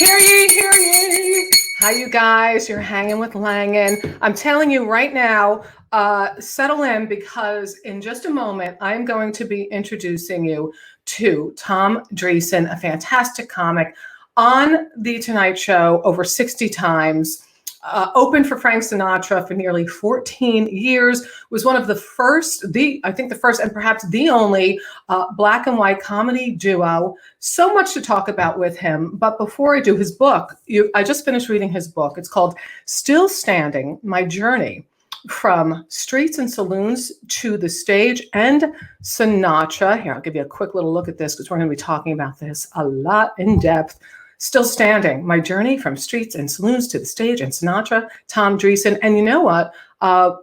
Hear ye, hear ye. How you guys? You're hanging with Langan. I'm telling you right now, settle in because in just a moment, I'm going to be introducing you to Tom Dreesen, a fantastic comic on The Tonight Show over 60 times. Opened for Frank Sinatra for nearly 14 years, was one of the first, I think the first and perhaps the only black and white comedy duo. So much to talk about with him. But before I do his book, I just finished reading his book. It's called Still Standing, My Journey from Streets and Saloons to the Stage and Sinatra. Here, I'll give you a quick little look at this because we're going to be talking about this a lot in depth. Still Standing, My Journey from Streets and Saloons to the Stage and Sinatra, Tom Dreesen. And you know what? A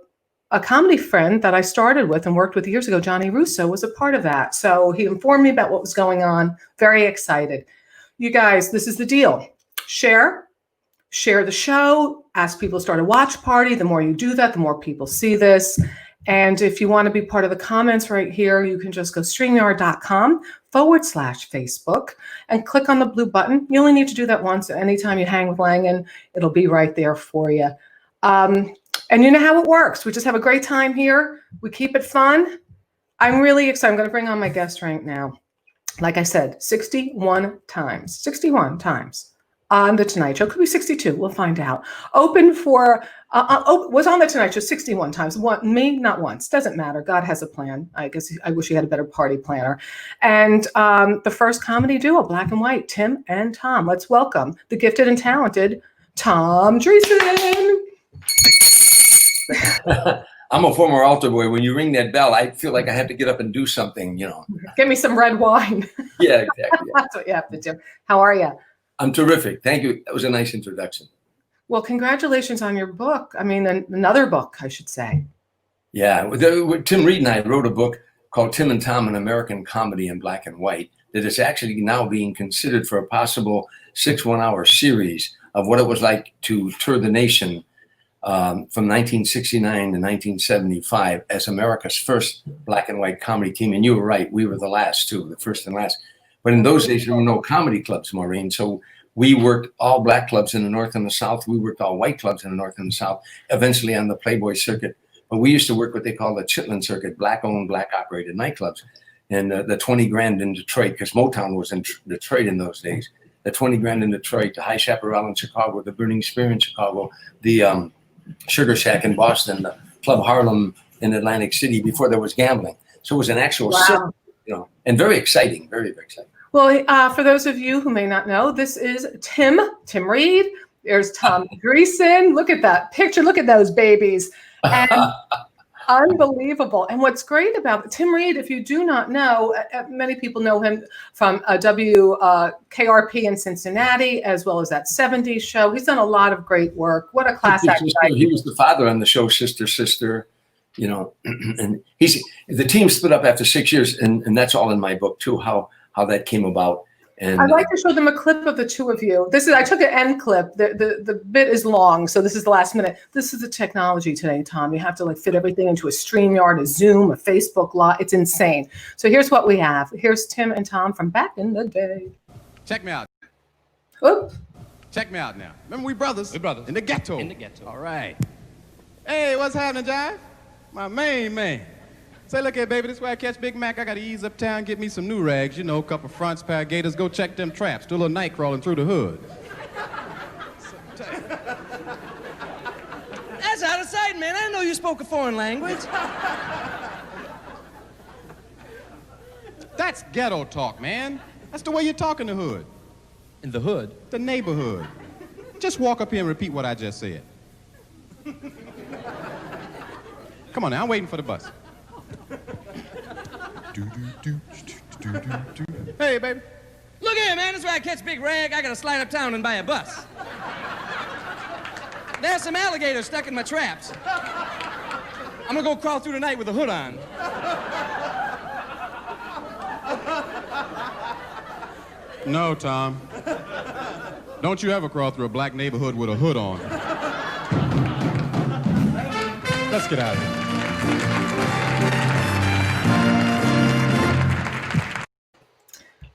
comedy friend that I started with and worked with years ago, Johnny Russo, was a part of that. So he informed me about what was going on. Very excited. You guys, this is the deal. Share the show, ask people to start a watch party. The more you do that, the more people see this. And if you want to be part of the comments right here, you can just go streamyard.com/Facebook and click on the blue button. You only need to do that once. Anytime you hang with Langan, it'll be right there for you. And you know how it works. We just have a great time here. We keep it fun. I'm really excited. I'm going to bring on my guest right now. Like I said, 61 times on The Tonight Show. Could be 62. We'll find out. Open for, was on The Tonight Show 61 times. Me, not once. Doesn't matter. God has a plan. I guess I wish he had a better party planner. And the first comedy duo, black and white, Tim and Tom. Let's welcome the gifted and talented Tom Dreesen. I'm a former altar boy. When you ring that bell, I feel like I have to get up and do something, Give me some red wine. Yeah, exactly. Yeah. That's what you have to do. How are you? I'm terrific. Thank you. That was a nice introduction. Well, congratulations on your book. I mean, another book, I should say. Yeah. Tim Reed and I wrote a book called Tim and Tom, An American Comedy in Black and White that is actually now being considered for a possible 6 one-hour series of what it was like to tour the nation from 1969 to 1975 as America's first black and white comedy team. And you were right. We were the last too, the first and last. But in those days, there were no comedy clubs, Maureen. So we worked all black clubs in the North and the South. We worked all white clubs in the North and the South, eventually on the Playboy circuit. But we used to work what they call the Chitlin circuit, black-owned, black-operated nightclubs. And the 20 grand in Detroit, because Motown was in Detroit in those days. The 20 grand in Detroit, the High Chaparral in Chicago, the Burning Spear in Chicago, the Sugar Shack in Boston, the Club Harlem in Atlantic City before there was gambling. So it was an actual circuit, and very exciting, very, very exciting. Well, for those of you who may not know, this is Tim Reed. There's Tom Dreesen. Look at that picture. Look at those babies. And unbelievable. And what's great about Tim Reed, if you do not know, many people know him from WKRP in Cincinnati, as well as that 70s show. He's done a lot of great work. What a class act guy. He was the father on the show, Sister, and the team split up after 6 years. And that's all in my book too, how that came about. And I'd like to show them a clip of the two of you. I took an end clip. The bit is long, so this is the last minute. This is the technology today, Tom. You have to fit everything into a StreamYard, a Zoom, a Facebook Live. It's insane. So here's what we have. Here's Tim and Tom from back in the day. Check me out. Oop. Check me out now. Remember we brothers? We brothers. In the ghetto. In the ghetto. All right. Hey, what's happening, Jive? My main man. Say, look here, baby, this way I catch Big Mac. I got to ease uptown, get me some new rags, a couple fronts, pair of gaiters, go check them traps, do a little night crawling through the hood. That's out of sight, man. I didn't know you spoke a foreign language. That's ghetto talk, man. That's the way you talk in the hood. In the hood? The neighborhood. Just walk up here and repeat what I just said. Come on now, I'm waiting for the bus. Hey, baby. Look here, man. This way I catch Big Rag. I got to slide uptown and buy a bus. There's some alligators stuck in my traps. I'm going to go crawl through the night with the hood on. No, Tom. Don't you ever crawl through a black neighborhood with a hood on. Let's get out of here.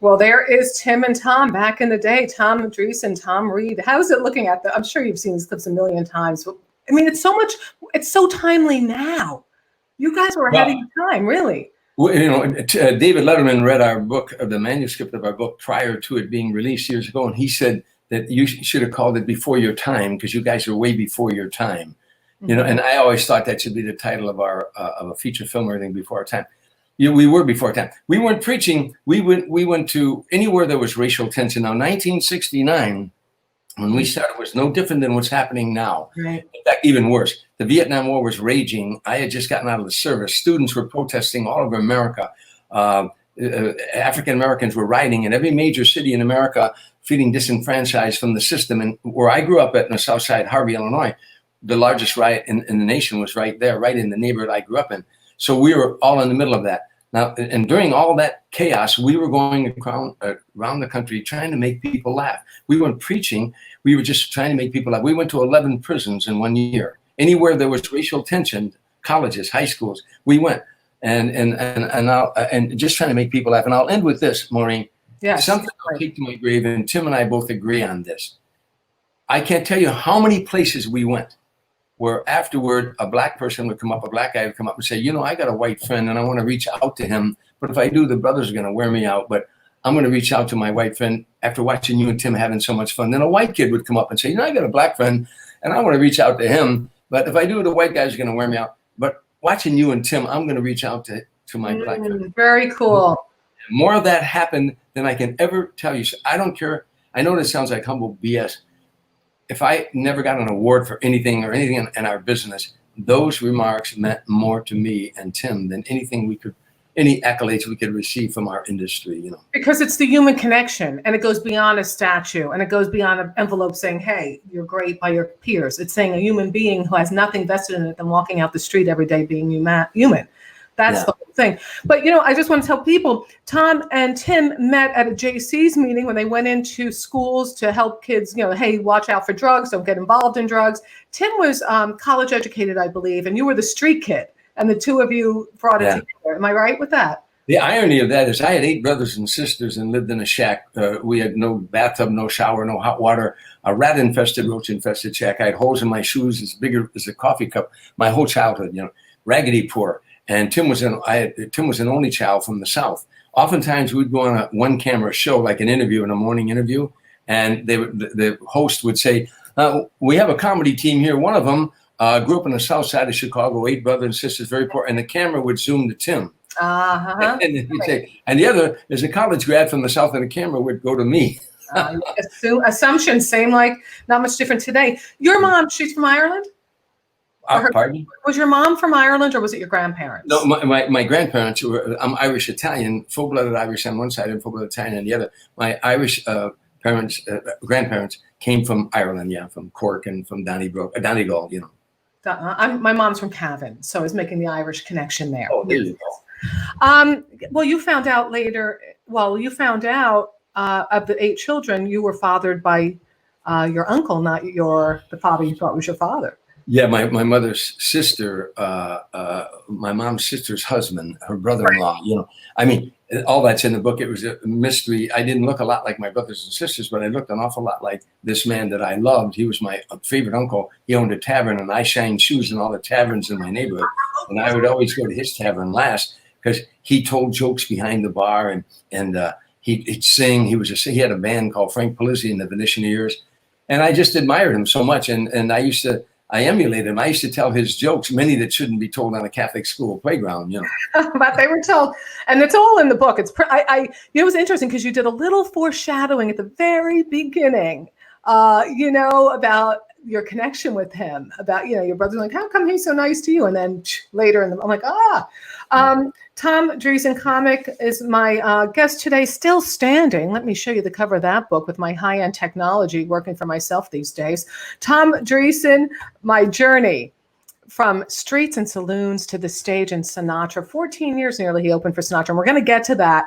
Well, there is Tim and Tom back in the day. Tom Dreesen, Tom Reed. How is it looking at I'm sure you've seen these clips a million times. I mean, it's so timely now. You guys were ahead of your time, really. Well, David Letterman read our book, the manuscript of our book, prior to it being released years ago, and he said that you should have called it Before Your Time, because you guys are way before your time. Mm-hmm. And I always thought that should be the title of of a feature film or anything, Before Our Time. We were before our time. We weren't preaching. We went to anywhere there was racial tension. Now, 1969, when we started, was no different than what's happening now. Right. In fact, even worse. The Vietnam War was raging. I had just gotten out of the service. Students were protesting all over America. African Americans were rioting in every major city in America, feeling disenfranchised from the system. And where I grew up at in the South Side, Harvey, Illinois, the largest riot in the nation was right there, right in the neighborhood I grew up in. So we were all in the middle of that. Now, and during all that chaos, we were going around the country trying to make people laugh. We weren't preaching. We were just trying to make people laugh. We went to 11 prisons in 1 year. Anywhere there was racial tension, colleges, high schools, we went. And just trying to make people laugh. And I'll end with this, Maureen. Yes. Something I'll take to my grave, and Tim and I both agree on this. I can't tell you how many places we went where afterward a black person would come up, a black guy would come up and say, I got a white friend and I want to reach out to him. But if I do, the brothers are going to wear me out. But I'm going to reach out to my white friend after watching you and Tim having so much fun. Then a white kid would come up and say, I got a black friend and I want to reach out to him. But if I do, the white guys are going to wear me out. But watching you and Tim, I'm going to reach out to my black friend. Very cool. More of that happened than I can ever tell you. So I don't care. I know this sounds like humble BS. If I never got an award for anything in our business, those remarks meant more to me and Tim than any accolades we could receive from our industry, Because it's the human connection, and it goes beyond a statue, and it goes beyond an envelope saying, hey, you're great by your peers. It's saying a human being who has nothing vested in it than walking out the street every day being human. That's the whole thing. But, I just want to tell people, Tom and Tim met at a JC's meeting when they went into schools to help kids, hey, watch out for drugs, don't get involved in drugs. Tim was college educated, I believe, and you were the street kid, and the two of you brought it together. Am I right with that? The irony of that is I had 8 brothers and sisters and lived in a shack. We had no bathtub, no shower, no hot water, a rat-infested, roach-infested shack. I had holes in my shoes as big as a coffee cup my whole childhood, raggedy poor. And Tim was an only child from the South. Oftentimes we'd go on a one-camera show, like an interview, in a morning interview, and the host would say, we have a comedy team here. One of them grew up on the South Side of Chicago, 8 brothers and sisters, very poor, and the camera would zoom to Tim. And he'd say, and the other is a college grad from the South, and the camera would go to me. Assumptions, same, like not much different today. Your mom, she's from Ireland? Pardon? Was your mom from Ireland, or was it your grandparents? No, my grandparents were. I'm Irish Italian, full-blooded Irish on one side and full-blooded Italian on the other. My Irish grandparents came from Ireland, from Cork and from Donegal, My mom's from Cavan, so I was making the Irish connection there. Oh, there you go. Well, you found out later. Well, you found out of the 8 children, you were fathered by your uncle, not the father you thought was your father. Yeah, my mother's sister, my mom's sister's husband, her brother-in-law, all that's in the book. It was a mystery. I didn't look a lot like my brothers and sisters, but I looked an awful lot like this man that I loved. He was my favorite uncle. He owned a tavern, and I shined shoes in all the taverns in my neighborhood. And I would always go to his tavern last because he told jokes behind the bar, and he'd sing. He had a band called Frank Polizzi and the Venetianeers. And I just admired him so much. And I emulated him. I used to tell his jokes, many that shouldn't be told on a Catholic school playground, But they were told, and it's all in the book. It was interesting because you did a little foreshadowing at the very beginning, about your connection with him, about, your brother's like, how come he's so nice to you? And then later I'm like, Tom Dreesen, comic, is my guest today, still standing. Let me show you the cover of that book with my high-end technology working for myself these days. Tom Dreesen, My Journey from Streets and Saloons to the Stage in Sinatra. 14 years nearly he opened for Sinatra, and we're going to get to that.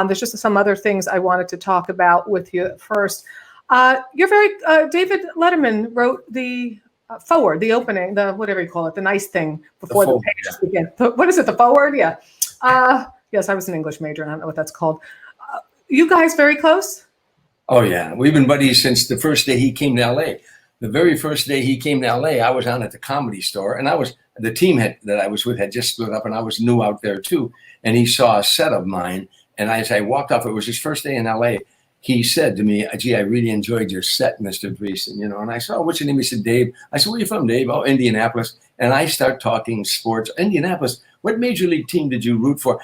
There's just some other things I wanted to talk about with you first. David Letterman wrote the forward, the opening, the whatever you call it, the nice thing before the pages begin. What is it, the forward? Yeah. Yes, I was an English major, and I don't know what that's called. You guys very close? Oh yeah, we've been buddies since the first day he came to LA. The very first day he came to LA, I was on at the Comedy Store, and the team that I was with had just split up, and I was new out there too. And he saw a set of mine, and as I walked off, it was his first day in LA. He said to me, "Gee, I really enjoyed your set, Mr. Dreesen." And I said, "Oh, what's your name?" He said, "Dave." I said, "Where are you from, Dave?" "Oh, Indianapolis." And I start talking sports. Indianapolis. What major league team did you root for?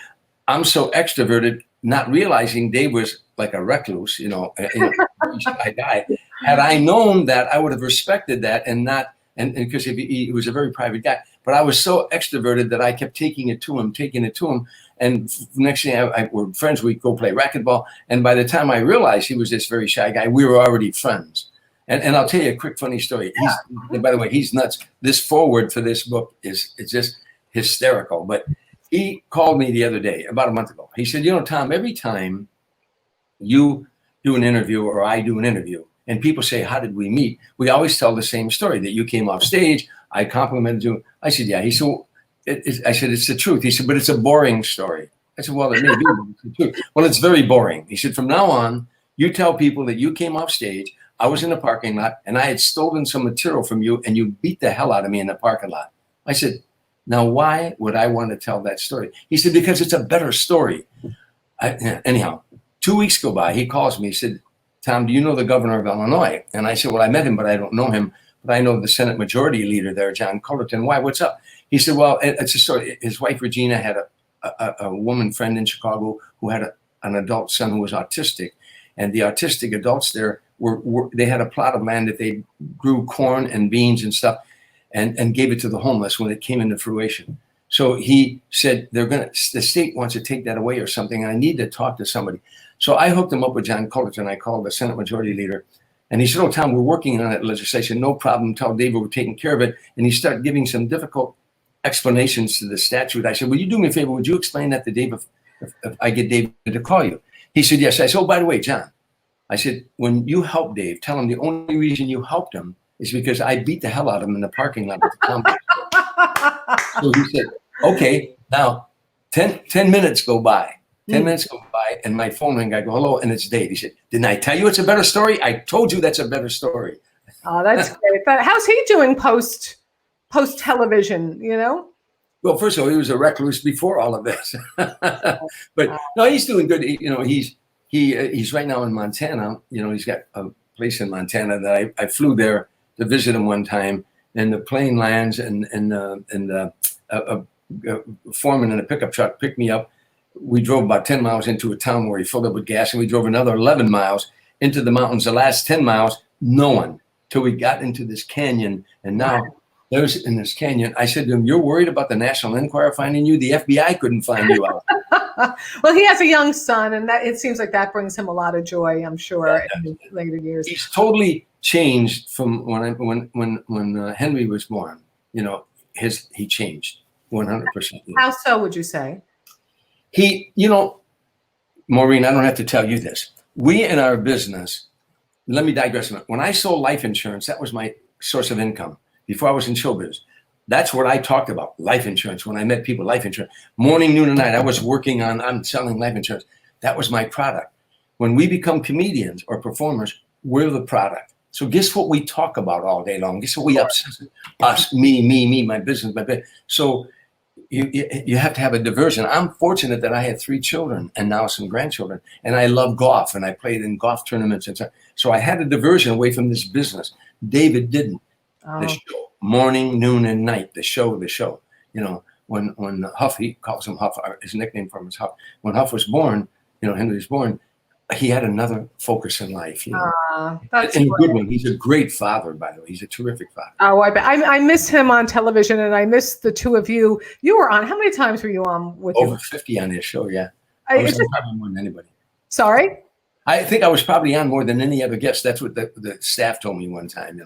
I'm so extroverted, not realizing Dave was like a recluse, shy guy. Had I known that, I would have respected that and not, and because he was a very private guy. But I was so extroverted that I kept taking it to him. And next thing we're friends, we go play racquetball. And by the time I realized he was this very shy guy, we were already friends. And I'll tell you a quick funny story. By the way, he's nuts. This foreword for this book it's just hysterical. But he called me the other day, about a month ago. He said, "Tom, every time you do an interview or I do an interview and people say, 'How did we meet?' we always tell the same story, that you came off stage, I complimented you." I said, "Yeah." He said, I said, "It's the truth." He said, "But it's a boring story." I said, "Well, it may be, but it's the truth." "Well, it's very boring." He said, "From now on, you tell people that you came off stage, I was in the parking lot, and I had stolen some material from you, and you beat the hell out of me in the parking lot." I said, "Now, why would I want to tell that story?" He said, "Because it's a better story." Anyhow, 2 weeks go by. He calls me. He said, "Tom, do you know the governor of Illinois?" And I said, "Well, I met him, but I don't know him. But I know the Senate Majority Leader there, John Cullerton." "Why? What's up?" He said, "Well, it's a story. His wife, Regina, had a woman friend in Chicago who had an adult son who was autistic. And the autistic adults there they had a plot of land that they grew corn and beans and stuff and gave it to the homeless when it came into fruition. So he said, the state wants to take that away or something, and I need to talk to somebody." So I hooked him up with John Cullerton. I called the Senate Majority Leader. And he said, "Oh, Tom, we're working on that legislation. No problem. Tell David we're taking care of it." And he started giving some difficult explanations to the statute. I said, "Will you do me a favor? Would you explain that to Dave if I get David to call you?" He said, "Yes." I said, "Oh, by the way, John," I said, "when you help Dave, tell him the only reason you helped him is because I beat the hell out of him in the parking lot at the company." So he said, "Okay." Now, 10 minutes go by. 10 minutes go by, and my phone rang. I go, "Hello," and it's Dave. He said, "Didn't I tell you it's a better story? I told you that's a better story." Oh, that's great. But how's he doing post television? Well, first of all, he was a recluse before all of this. But no, he's doing good. He's right now in Montana. He's got a place in Montana that I flew there to visit him one time, and the plane lands, and a foreman in a pickup truck picked me up. We drove about 10 miles into a town where he filled up with gas, and we drove another 11 miles into the mountains. The last 10 miles, no one, till we got into this canyon. And now there's in this canyon. I said to him, "You're worried about the National Enquirer finding you? The FBI couldn't find you out." Well, he has a young son, and it seems like that brings him a lot of joy, I'm sure, in later years. He's totally changed from when Henry was born. He changed 100%. How so, would you say? Maureen, I don't have to tell you this. We in our business, let me digress a minute. When I sold life insurance, that was my source of income before I was in show business. That's what I talked about, life insurance. When I met people, life insurance, morning, noon, and night, I'm selling life insurance. That was my product. When we become comedians or performers, we're the product. So guess what we talk about all day long? Guess what we obsess? Us, me, my business, my business. So you have to have a diversion. I'm fortunate that I had 3 children and now some grandchildren, and I love golf, and I played in golf tournaments and so I had a diversion away from this business. David didn't. The show, morning, noon, and night. The show. When Huff, he calls him Huff. His nickname for him is Huff. When Huff was born, Henry was born. He had another focus in life. That's and a good one. He's a great father, by the way. He's a terrific father. Oh, I bet. I miss him on television, and I miss the two of you. You were on. How many times were you on with Over him? 50 on his show, yeah. I was probably more than anybody. Sorry? I think I was probably on more than any other guest. That's what the staff told me one time.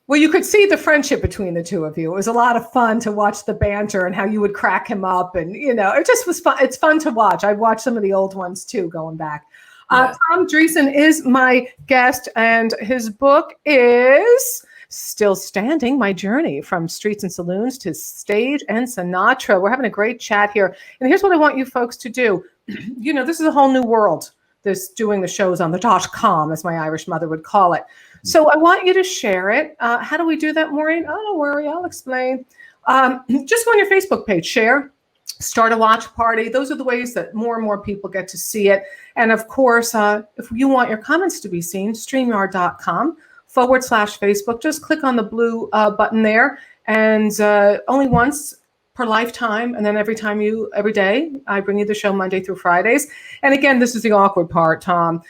Well, you could see the friendship between the two of you. It was a lot of fun to watch the banter and how you would crack him up. And, it just was fun. It's fun to watch. I watched some of the old ones, too, going back. Yeah. Tom Dreesen is my guest, and his book is Still Standing, My Journey from Streets and Saloons to Stage and Sinatra. We're having a great chat here. And here's what I want you folks to do. This is a whole new world. this doing the shows on the .com, as my Irish mother would call it. So I want you to share it. How do we do that, Maureen? Oh, don't worry, I'll explain. Just on your Facebook page, share, start a watch party. Those are the ways that more and more people get to see it. And of course, if you want your comments to be seen, StreamYard.com/Facebook. Just click on the blue button there, and only once per lifetime, and then every day I bring you the show Monday through Fridays. And again, this is the awkward part, Tom.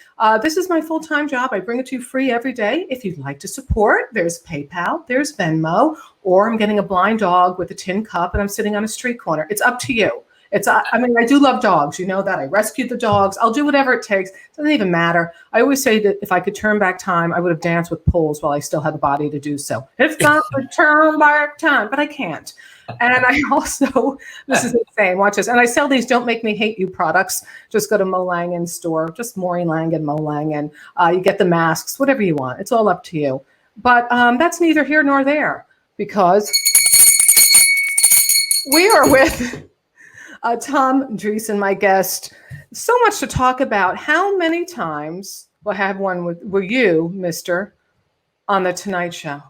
This is my full-time job. I bring it to you free every day. If you'd like to support, there's PayPal, there's Venmo, or I'm getting a blind dog with a tin cup and I'm sitting on a street corner. It's up to you. I do love dogs. You know that. I rescued the dogs. I'll do whatever it takes. It doesn't even matter. I always say that if I could turn back time, I would have danced with poles while I still had the body to do so. If I could turn back time, but I can't. And I also, this is insane, watch this. And I sell these Don't Make Me Hate You products. Just go to Mo Langen's store, just Maureen Langen, Mo Langen. You get the masks, whatever you want. It's all up to you. But that's neither here nor there, because we are with Tom Dreesen, my guest. So much to talk about. How many times, well, I have one were you, Mr., on The Tonight Show?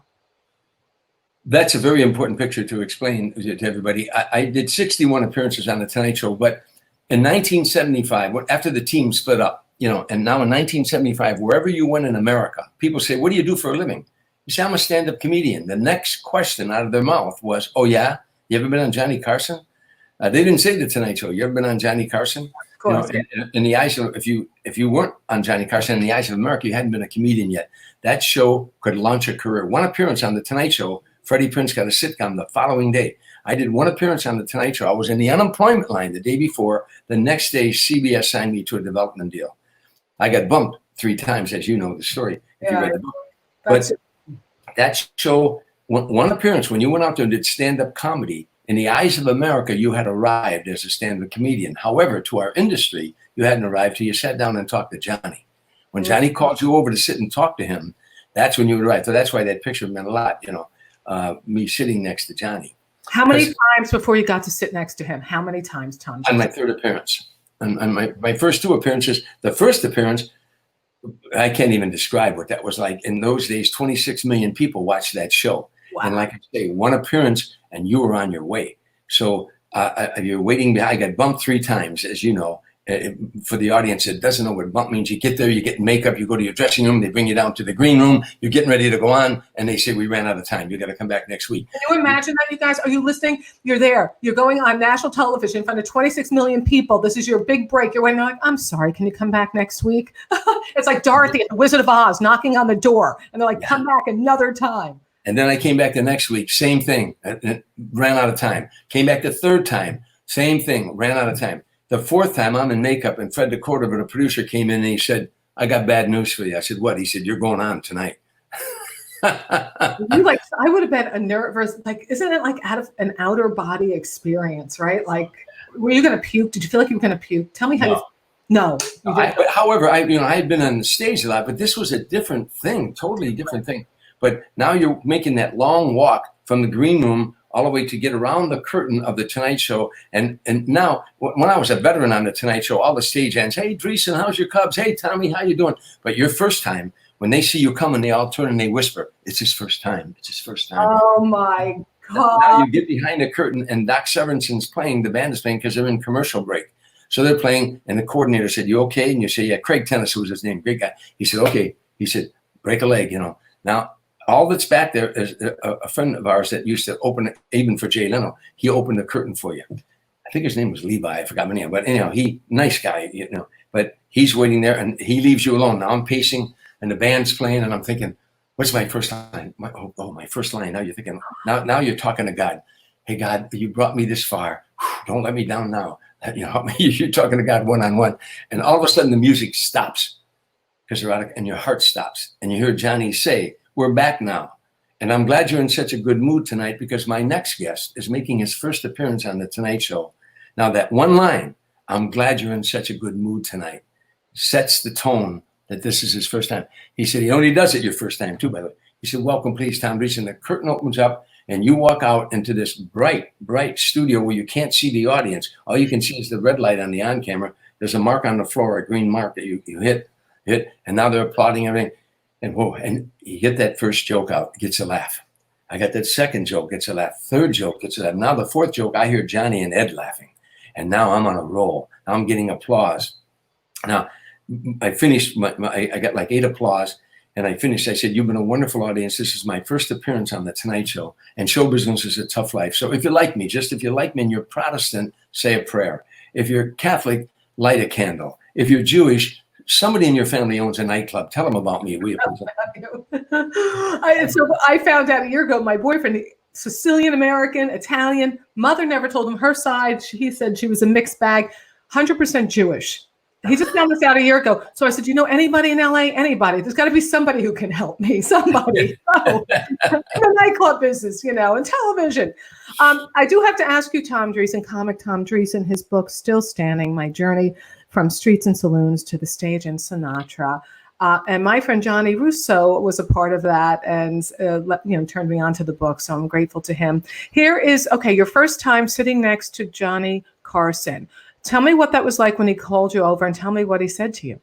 That's a very important picture to explain to everybody. I did 61 appearances on The Tonight Show, but in 1975, after the team split up, and now in 1975, wherever you went in America, people say, what do you do for a living? You say, I'm a stand-up comedian. The next question out of their mouth was, oh, yeah? You ever been on Johnny Carson? They didn't say The Tonight Show. You ever been on Johnny Carson? Of course. In the eyes of, if you weren't on Johnny Carson, in the eyes of America, you hadn't been a comedian yet. That show could launch a career. One appearance on The Tonight Show, Freddie Prinze got a sitcom the following day. I did one appearance on The Tonight Show. I was in the unemployment line the day before. The next day, CBS signed me to a development deal. I got bumped 3 times, as you know the story. If you read the book. But that show, one appearance, when you went out there and did stand-up comedy, in the eyes of America, you had arrived as a stand-up comedian. However, to our industry, you hadn't arrived till you sat down and talked to Johnny. When Johnny called you over to sit and talk to him, that's when you arrived. So that's why that picture meant a lot, me sitting next to Johnny. How many times before you got to sit next to him? How many times, Tom? On my 3rd appearance. On my first 2 appearances. The first appearance, I can't even describe what that was like. In those days, 26 million people watched that show. Wow. And like I say, 1 appearance and you were on your way. So you're waiting behind. I got bumped 3 times, as you know. For the audience that doesn't know what bump means, you get there, you get makeup, you go to your dressing room, they bring you down to the green room, you're getting ready to go on, and they say, we ran out of time. You got to come back next week. Can you imagine that, you guys? Are you listening? You're there. You're going on national television in front of 26 million people. This is your big break. You're waiting, like, I'm sorry, can you come back next week? It's like Dorothy at the Wizard of Oz knocking on the door, and they're like, come back another time. And then I came back the next week, same thing, ran out of time. Came back the 3rd time, same thing, ran out of time. The 4th time, I'm in makeup, and Fred DeCordova, the producer, came in and he said, I got bad news for you. I said, what? He said, you're going on tonight. I would have been a nervous, isn't it like out of an outer body experience, right? Like, were you going to puke? Did you feel like you were going to puke? Tell me how No. However, I had been on the stage a lot, but this was a different thing, totally different thing. But now you're making that long walk from the green room all the way to get around the curtain of The Tonight Show. And now, when I was a veteran on The Tonight Show, all the stage hands, hey, Dreesen, how's your Cubs? Hey, Tommy, how you doing? But your first time, when they see you coming, they all turn and they whisper, it's his first time. It's his first time. Oh, my God. Now you get behind the curtain, and Doc Severson's playing, the band is playing because they're in commercial break. So they're playing, and the coordinator said, you okay? And you say, yeah, Craig Tennis was his name, great guy. He said, okay. He said, break a leg, Now, all that's back there is a friend of ours that used to open it, even for Jay Leno. He opened the curtain for you. I think his name was Levi. I forgot my name. But anyhow, nice guy, But he's waiting there, and he leaves you alone. Now I'm pacing, and the band's playing, and I'm thinking, what's my first line? My first line. Now you're thinking, now you're talking to God. Hey, God, you brought me this far. Don't let me down now. You're talking to God one-on-one. And all of a sudden, the music stops because you're out and your heart stops. And you hear Johnny say, we're back now. And I'm glad you're in such a good mood tonight because my next guest is making his first appearance on The Tonight Show. Now, that one line, I'm glad you're in such a good mood tonight, sets the tone that this is his first time. He said he only does it your first time, too, by the way. He said, welcome, please, Tom Dreesen. The curtain opens up, and you walk out into this bright, bright studio where you can't see the audience. All you can see is the red light on the on camera. there's a mark on the floor, a green mark that you hit, and now they're applauding everything. And whoa, and you get that first joke out, gets a laugh. I got that second joke, gets a laugh. Third joke, gets a laugh. Now the fourth joke, I hear Johnny and Ed laughing. And now I'm on a roll. Now I'm getting applause. Now, I finished, I got like 8 applause. And I finished, I said, you've been a wonderful audience. This is my first appearance on The Tonight Show. And show business is a tough life. So if you like me, just if you like me and you're Protestant, say a prayer. If you're Catholic, light a candle. If you're Jewish, somebody in your family owns a nightclub. Tell them about me. So I found out a year ago, my boyfriend, Sicilian American, Italian, mother never told him her side. He said she was a mixed bag, 100% Jewish. He just found this out a year ago. So I said, you know anybody in LA? Anybody. There's got to be somebody who can help me. Somebody. So, in the nightclub business, and television. I do have to ask you, Tom Dreesen, comic Tom Dreesen, his book, Still Standing, My Journey from Streets and Saloons to the Stage in Sinatra. And my friend Johnny Russo was a part of that and, turned me on to the book. So I'm grateful to him. Here is, your first time sitting next to Johnny Carson. Tell me what that was like when he called you over and tell me what he said to you.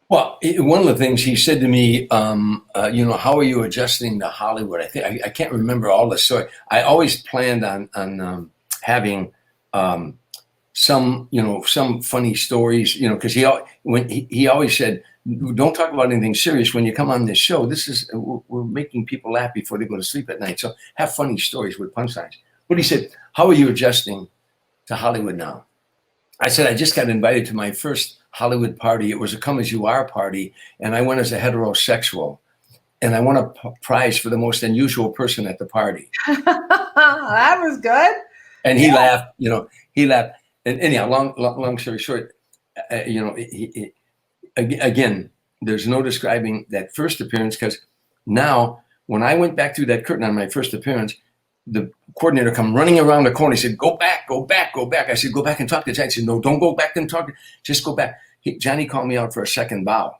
Well, one of the things he said to me, how are you adjusting to Hollywood? I can't remember all the story. I always planned on having some funny stories, because he always said, don't talk about anything serious when you come on this show. We're making people laugh before they go to sleep at night. So have funny stories with punchlines. But he said, how are you adjusting to Hollywood now? I said, I just got invited to my first Hollywood party. It was a come as you are party. And I went as a heterosexual. And I won a prize for the most unusual person at the party. That was good. And he laughed, he laughed. And anyhow, long story short, again, there's no describing that first appearance, because now when I went back through that curtain on my first appearance, the coordinator come running around the corner. He said, go back, go back, go back. I said, go back and talk to Johnny. He said, no, don't go back and talk. Just go back. Johnny called me out for a second bow.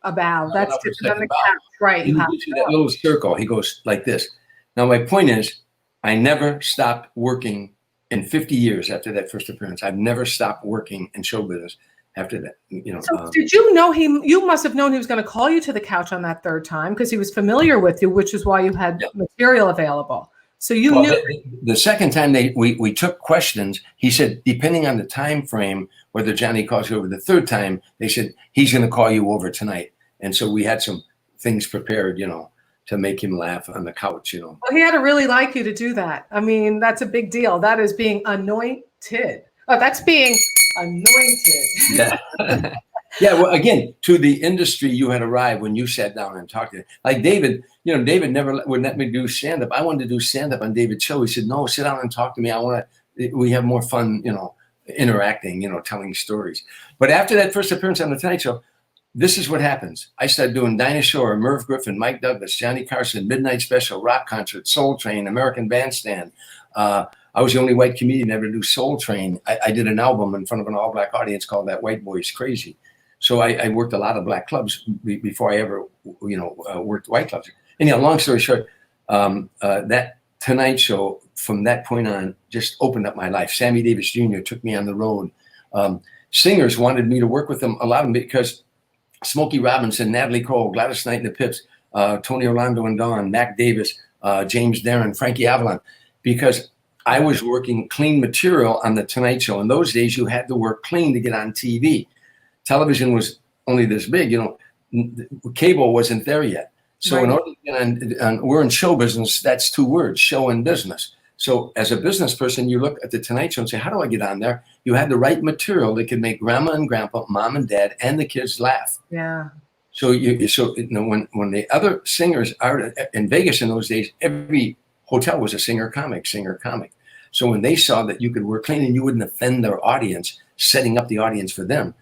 A bow. That's different than the couch. Right. He gives you that little circle. He goes like this. Now, my point is, I never stopped working in 50 years after that first appearance. I've never stopped working in show business after that. So did you know you must have known he was going to call you to the couch on that third time because he was familiar with you, which is why you had material available. So you knew. The second time we took questions, he said, depending on the time frame, whether Johnny calls you over. The third time, they said, he's going to call you over tonight. And so we had some things prepared, to make him laugh on the couch, Well, he had to really like you to do that. I mean, that's a big deal. That is being anointed. Oh, that's being anointed. Yeah. Yeah, well, again, to the industry you had arrived when you sat down and talked to him. Like David, David never would let me do stand-up. I wanted to do stand-up on David's show. He said, no, sit down and talk to me. We have more fun, interacting, telling stories. But after that first appearance on The Tonight Show, this is what happens. I started doing Dinah Shore, Merv Griffin, Mike Douglas, Johnny Carson, Midnight Special, Rock Concert, Soul Train, American Bandstand. I was the only white comedian ever to do Soul Train. I did an album in front of an all-black audience called That White Boy's Crazy. So I worked a lot of black clubs before I ever, worked white clubs. Anyhow, long story short, that Tonight Show from that point on just opened up my life. Sammy Davis Jr. took me on the road. Singers wanted me to work with them, a lot of them, because Smokey Robinson, Natalie Cole, Gladys Knight and the Pips, Tony Orlando and Dawn, Mac Davis, James Darren, Frankie Avalon, because I was working clean material on the Tonight Show. In those days, you had to work clean to get on TV. Television was only this big, cable wasn't there yet. So in order to get on, we're in show business, that's 2 words, show and business. So as a business person, you look at the Tonight Show and say, how do I get on there? You had the right material that could make grandma and grandpa, mom and dad, and the kids laugh. Yeah. So when the other singers are in Vegas in those days, every hotel was a singer comic. So when they saw that you could work clean and you wouldn't offend their audience, setting up the audience for them,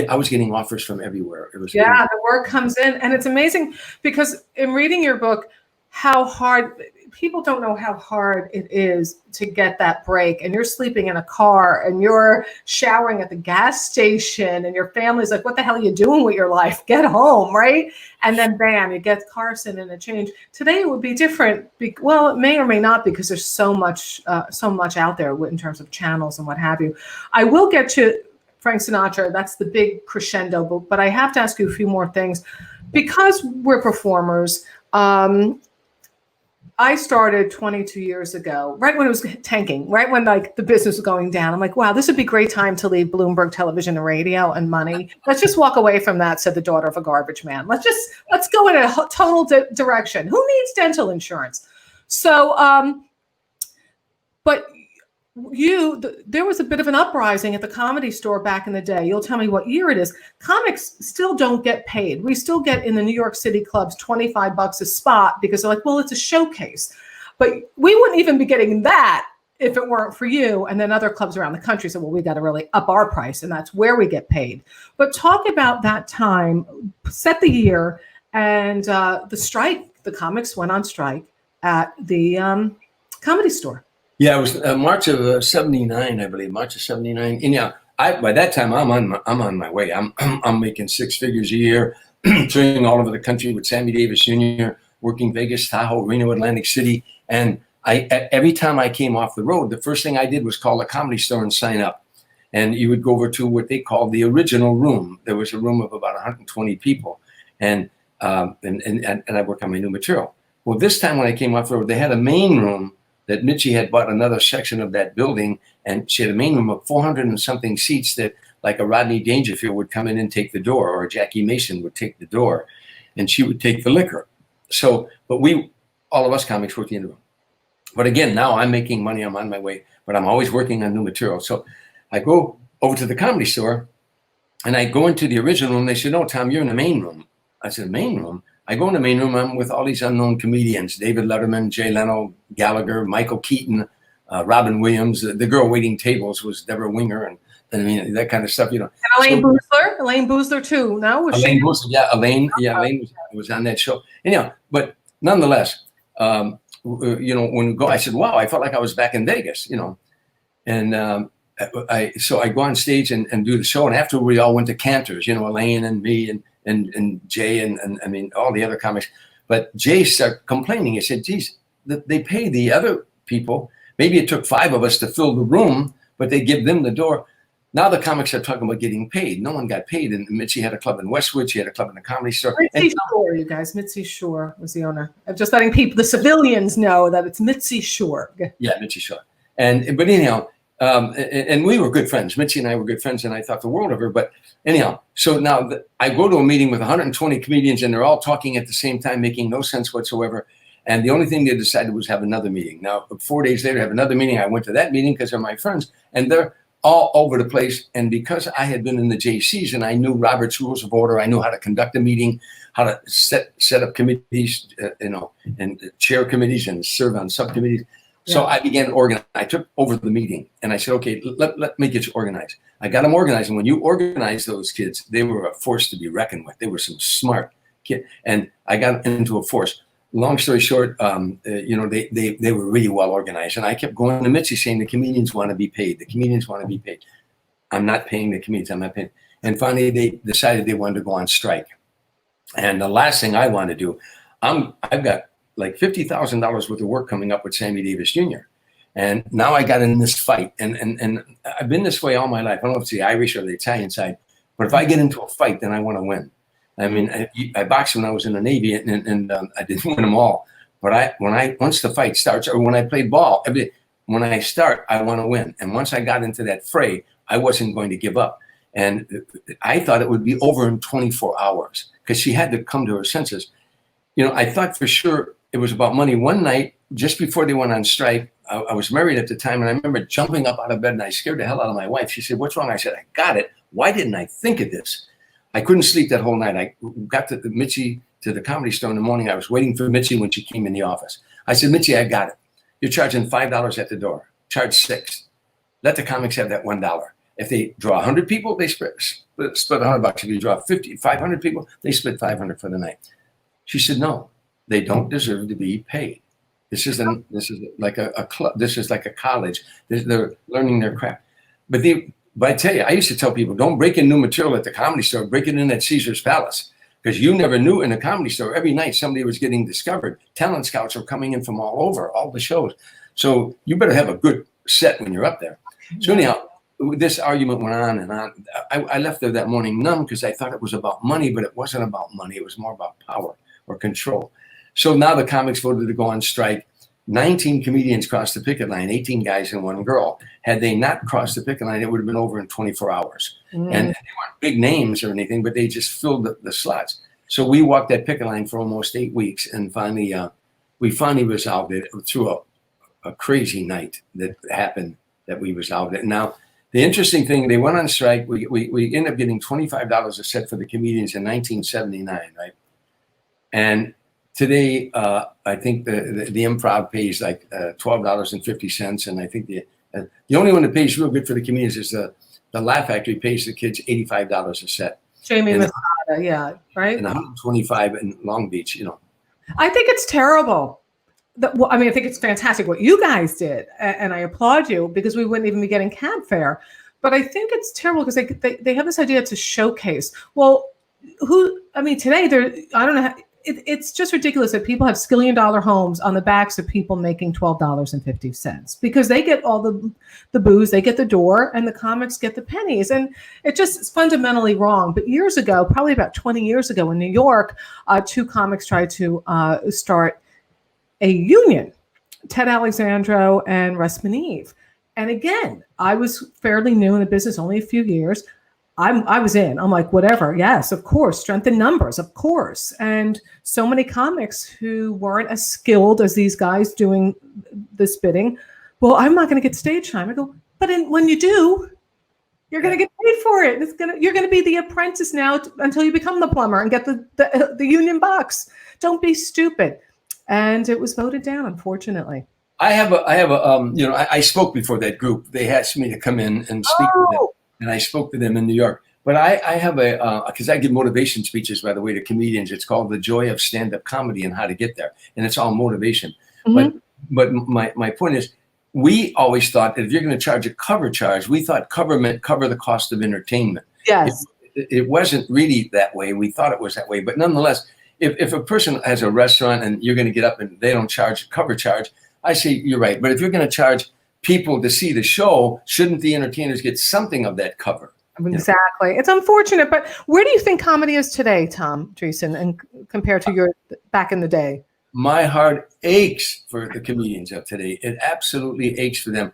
I was getting offers from everywhere. It was the word comes in, and it's amazing because in reading your book, how hard people don't know how hard it is to get that break. And you're sleeping in a car, and you're showering at the gas station, and your family's like, "What the hell are you doing with your life? Get home, right?" And then bam, you get Carson and a change. Today it would be different. Well, it may or may not, because there's so much out there in terms of channels and what have you. I will get to Frank Sinatra. That's the big crescendo. But I have to ask you a few more things. Because we're performers, I started 22 years ago, right when it was tanking, right when like the business was going down. I'm like, wow, this would be a great time to leave Bloomberg Television and Radio and money. Let's just walk away from that, said the daughter of a garbage man. Let's go in a total direction. Who needs dental insurance? So, but there was a bit of an uprising at the Comedy Store back in the day. You'll tell me what year it is. Comics still don't get paid. We still get in the New York City clubs $25 a spot because they're like, well, it's a showcase. But we wouldn't even be getting that if it weren't for you. And then other clubs around the country said, well, we got to really up our price, and that's where we get paid. But talk about that time, set the year, and the strike. The comics went on strike at the Comedy Store. Yeah, it was March of '79, I believe, March of '79. And yeah, by that time I'm on my way. I'm making six figures a year, touring all over the country with Sammy Davis Jr., working Vegas, Tahoe, Reno, Atlantic City. And every time I came off the road, the first thing I did was call the Comedy Store and sign up. And you would go over to what they called the original room. There was a room of about 120 people, and I worked on my new material. Well, this time when I came off the road, they had a main room that Mitzi had bought another section of that building, and she had a main room of 400 and something seats that like a Rodney Dangerfield would come in and take the door, or a Jackie Mason would take the door, and she would take the liquor. So, but all of us comics worked in the room. But again, now I'm making money, I'm on my way, but I'm always working on new material. So I go over to the Comedy Store and I go into the original room. They said, no, Tom, you're in the main room. I said, main room? I go in the main room, I'm with all these unknown comedians, David Letterman, Jay Leno, Gallagher, Michael Keaton, Robin Williams. The girl waiting tables was Deborah Winger, and I mean, that kind of stuff, you know. And Elaine Boozler too, no? Elaine was on that show. Anyhow, but nonetheless, you know, when we go, I said, wow, I felt like I was back in Vegas, you know. And so I go on stage and do the show, and after we all went to Cantor's, you know, Elaine and me and Jay and I mean all the other comics. But Jay started complaining. He said, geez, they pay the other people. Maybe it took 5 of us to fill the room, but they give them the door. Now the comics are talking about getting paid. No one got paid. And Mitzi had a club in Westwood. She had a club in the Comedy Store. Mitzi Shore, you guys. Mitzi Shore was the owner. I'm just letting people, the civilians, know that it's Mitzi Shore. Yeah, Mitzi Shore. But anyhow, and we were good friends. Mitzi and I were good friends, and I thought the world of her. But anyhow, so now I go to a meeting with 120 comedians, and they're all talking at the same time, making no sense whatsoever. And the only thing they decided was have another meeting. Now, 4 days later, have another meeting. I went to that meeting because they're my friends, and they're all over the place. And because I had been in the JCs and I knew Robert's Rules of Order, I knew how to conduct a meeting, how to set up committees, you know, and chair committees and serve on subcommittees. So I began to organize. I took over the meeting and I said, okay, let me get you organized. I got them organized. And when you organize those kids, they were a force to be reckoned with. They were some smart kids. And I got into a force. Long story short, you know, they were really well organized. And I kept going to Mitzi saying the comedians want to be paid. The comedians want to be paid. I'm not paying the comedians. I'm not paying. And finally, they decided they wanted to go on strike. And the last thing I want to do, I've got like $50,000 worth of work coming up with Sammy Davis Jr. And now I got in this fight. And I've been this way all my life. I don't know if it's the Irish or the Italian side, but if I get into a fight, then I want to win. I mean, I boxed when I was in the Navy, and I didn't win them all. But once the fight starts, or when I play ball, when I start, I want to win. And once I got into that fray, I wasn't going to give up. And I thought it would be over in 24 hours because she had to come to her senses. You know, I thought for sure it was about money. One night, just before they went on strike, I was married at the time, and I remember jumping up out of bed, and I scared the hell out of my wife. She said, "What's wrong?" I said, "I got it. Why didn't I think of this?" I couldn't sleep that whole night. I got to Mitzi to the Comedy Store in the morning. I was waiting for Mitzi when she came in the office. I said, "Mitzi, I got it. You're charging $5 at the door. Charge $6. Let the comics have that $1. If they draw 100 people, they split $100. If you draw 500 people, they split $500 for the night." She said, "No, they don't deserve to be paid. This is like a club. This is like a college. They're learning their craft." But I tell you, I used to tell people, don't break in new material at the Comedy Store. Break it in at Caesar's Palace. Because you never knew in a Comedy Store, every night somebody was getting discovered. Talent scouts are coming in from all over, all the shows. So you better have a good set when you're up there. So anyhow, this argument went on and on. I left there that morning numb because I thought it was about money, but it wasn't about money. It was more about power or control. So now the comics voted to go on strike. 19 comedians crossed the picket line, 18 guys and one girl. Had they not crossed the picket line, it would have been over in 24 hours. And they weren't big names or anything, but they just filled the slots. So we walked that picket line for almost 8 weeks, and finally, we finally resolved it through a crazy night that happened, that we resolved it. Now, the interesting thing, they went on strike. We ended up getting $25 a set for the comedians in 1979, right? And today, I think the Improv pays like $12.50, and I think the only one that pays real good for the comedians is the Laugh Factory pays the kids $85 a set. Jamie Masada, yeah, right? And 125 in Long Beach, you know. I think it's terrible. I mean, I think it's fantastic what you guys did, and I applaud you, because we wouldn't even be getting cab fare. But I think it's terrible because they have this idea to showcase. Well, today I don't know. It's just ridiculous that people have $1 skillion homes on the backs of people making $12.50, because they get all the booze, they get the door, and the comics get the pennies. And it just is fundamentally wrong. But years ago, probably about 20 years ago in New York, 2 comics tried to start a union, Ted Alexandro and Russ Maneve. And again, I was fairly new in the business, only a few years. I was in. I'm like, whatever. Yes, of course. Strength in numbers, of course. And so many comics who weren't as skilled as these guys doing the spitting. Well, I'm not going to get stage time. I go, but when you do, you're going to get paid for it. You're going to be the apprentice now until you become the plumber and get the union bucks. Don't be stupid. And it was voted down, unfortunately. I spoke before that group. They asked me to come in and speak to them. And I spoke to them in New York. But I have because I give motivation speeches, by the way, to comedians. It's called The Joy of Stand-Up Comedy and How to Get There. And it's all motivation. Mm-hmm. But my point is, we always thought that if you're going to charge a cover charge, we thought cover meant cover the cost of entertainment. Yes. It wasn't really that way. We thought it was that way. But nonetheless, if a person has a restaurant and you're going to get up and they don't charge a cover charge, I say you're right. But if you're going to charge people to see the show, shouldn't the entertainers get something of that cover? Exactly. It's unfortunate, but where do you think comedy is today, Tom Dreesen, and compared to your back in the day? My heart aches for the comedians of today. It absolutely aches for them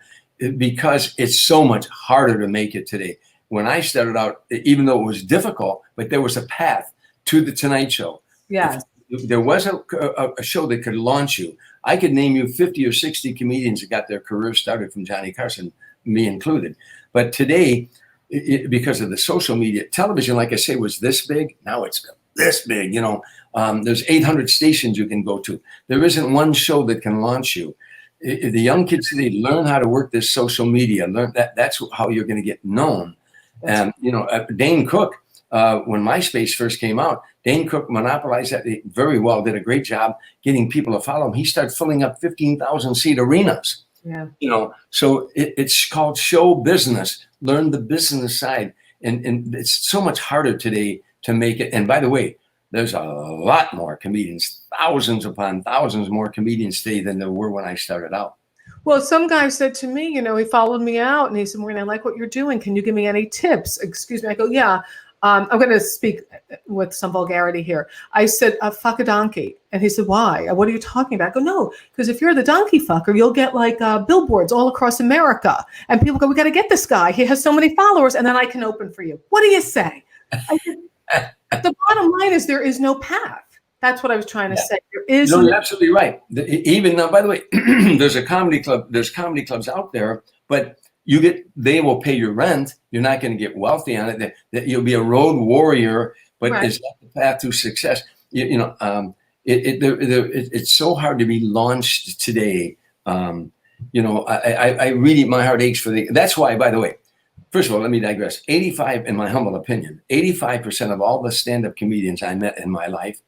because it's so much harder to make it today. When I started out, even though it was difficult, but there was a path to the Tonight Show. Yes. If there was a show that could launch you. I could name you 50 or 60 comedians that got their career started from Johnny Carson, me included. But today, because of the social media, television, like I say, was this big. Now it's this big. There's 800 stations you can go to. There isn't one show that can launch you. The young kids today learn how to work this social media. Learn that's how you're going to get known. And Dane Cook, when MySpace first came out, Dane Cook monopolized that very well, did a great job getting people to follow him. He started filling up 15,000 seat arenas. Yeah. So it's called show business. Learn the business side. And it's so much harder today to make it. And by the way, there's a lot more comedians, thousands upon thousands more comedians today than there were when I started out. Well, some guy said to me, he followed me out and he said, Maureen, I like what you're doing. Can you give me any tips? Excuse me. I go, yeah. I'm going to speak with some vulgarity here. I said, fuck a donkey. And he said, why? What are you talking about? I go, no, because if you're the donkey fucker, you'll get like billboards all across America. And people go, we got to get this guy. He has so many followers. And then I can open for you. What do you say? I said, the bottom line is there is no path. That's what I was trying to say. There is. No, you're absolutely right. Even now, by the way, there's a comedy club. There's comedy clubs out there, but they will pay your rent. You're not going to get wealthy on it. That you'll be a road warrior, but right. It's not the path to success. It's so hard to be launched today. I really, my heart aches for that's why, by the way, first of all, let me digress. 85, in my humble opinion, 85% of all the stand-up comedians I met in my life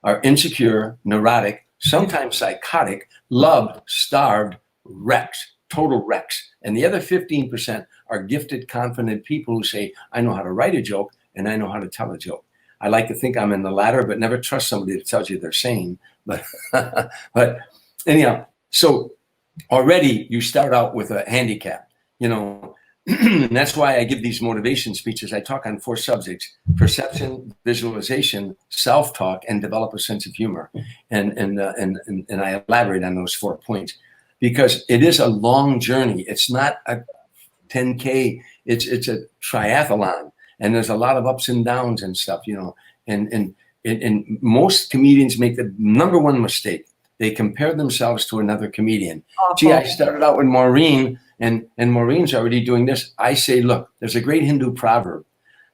are insecure, neurotic, sometimes psychotic, loved, starved wrecks, total wrecks. And the other 15% are gifted, confident people who say, I know how to write a joke and I know how to tell a joke. I like to think I'm in the latter, but never trust somebody that tells you they're sane. But anyhow, so already you start out with a handicap. And that's why I give these motivation speeches. I talk on 4 subjects: perception, visualization, self-talk, and develop a sense of humor. And I elaborate on those 4 points because it is a long journey. It's not a 10K. It's a triathlon, and there's a lot of ups and downs and stuff, you know. And most comedians make the number one mistake. They compare themselves to another comedian. Gee, I started out with Maureen, and Maureen's already doing this. I say, look, there's a great Hindu proverb.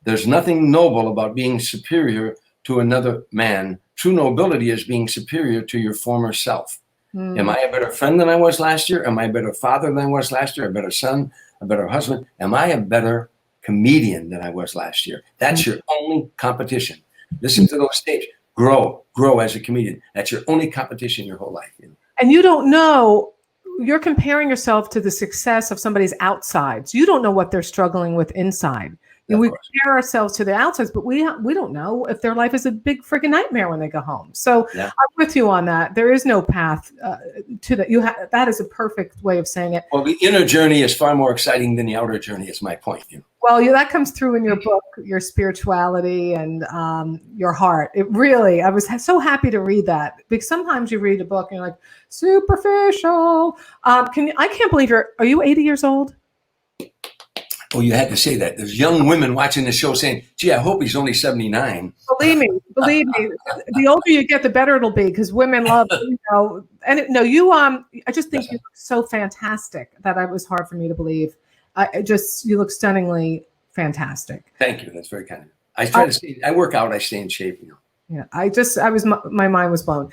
There's nothing noble about being superior to another man. True nobility is being superior to your former self. Am I a better friend than I was last year? Am I a better father than I was last year? A better son? A better husband? Am I a better comedian than I was last year? That's your only competition. Listen to those tapes. Grow as a comedian. That's your only competition your whole life. You know? And you don't know, you're comparing yourself to the success of somebody's outsides. You don't know what they're struggling with inside. We compare ourselves to the outsides, but we don't know if their life is a big freaking nightmare when they go home. So I'm with you on that. There is no path to that. That is a perfect way of saying it. Well, the inner journey is far more exciting than the outer journey, is my point. You know? Well, that comes through in your book, your spirituality and your heart. It really, I was so happy to read that, because sometimes you read a book and you're like, superficial. I can't believe are you 80 years old? Oh, you had to say that. There's young women watching the show saying, gee, I hope he's only 79. Believe me, the older you get, the better it'll be, because women love, you know. And I just think you look so fantastic that it was hard for me to believe. You look stunningly fantastic. Thank you. That's very kind of you. I try to stay, I work out, I stay in shape, you know. Yeah, my mind was blown.